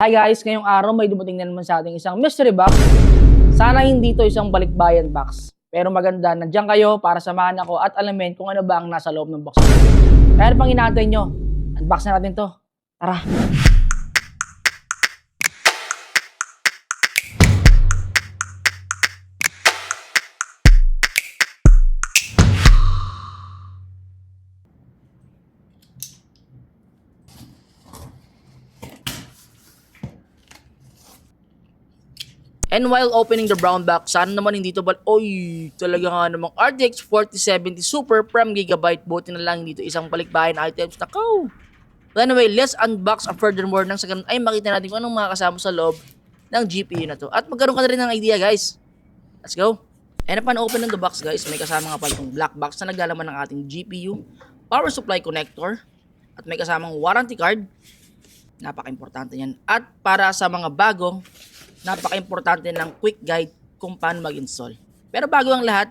Hi guys, ngayong araw may dumating na naman sa ating isang mystery box. Sana hindi to isang balikbayan box. Pero maganda, nandiyan kayo para samahan ako at alamin kung ano ba ang nasa loob ng box. Kaya pang inaantay nyo, unbox na natin to. Tara! And while opening the brown box, sana naman hindi to oy, talaga nga namang RTX 4070 Super Prime Gigabyte. Buti na lang dito isang balikbayan items. Nakaw! But anyway, let's unbox and furthermore nang sa ganun ay makita natin kung anong mga kasama sa loob ng GPU na to. At magkaroon ka na rin ng idea guys. Let's go! And upon open ng the box guys, may kasama nga pala itong black box na naglalaman ng ating GPU, power supply connector, at may kasamang warranty card. Napaka-importante yan. At para sa mga bago, napaka-importante ng quick guide kung paano mag-install. Pero bago ang lahat,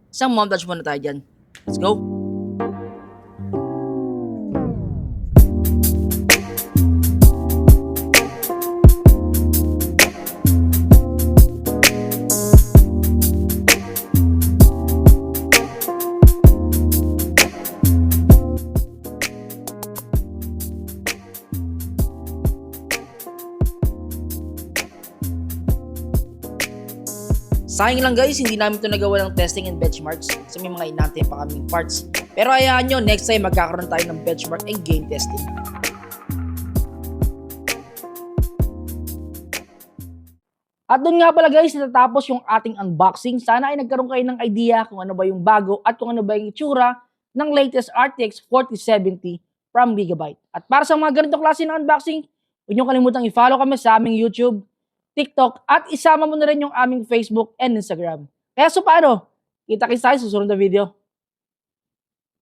isang montage muna tayo dyan. Let's go! Sayang lang guys, hindi namin ito nagawa ng testing and benchmarks kasi may mga inantay pa kaming parts. Pero hayaan nyo, next time magkakaroon tayo ng benchmark and game testing. At doon nga pala guys, natatapos yung ating unboxing. Sana ay nagkaroon kayo ng idea kung ano ba yung bago at kung ano ba yung itsura ng latest RTX 4070 from Gigabyte. At para sa mga ganitong klase ng unboxing, huwag nyo kalimutang i-follow kami sa aming YouTube, TikTok, at isama mo na rin yung aming Facebook and Instagram. Kaya so paano? Kita-kits tayo sa susunod na video.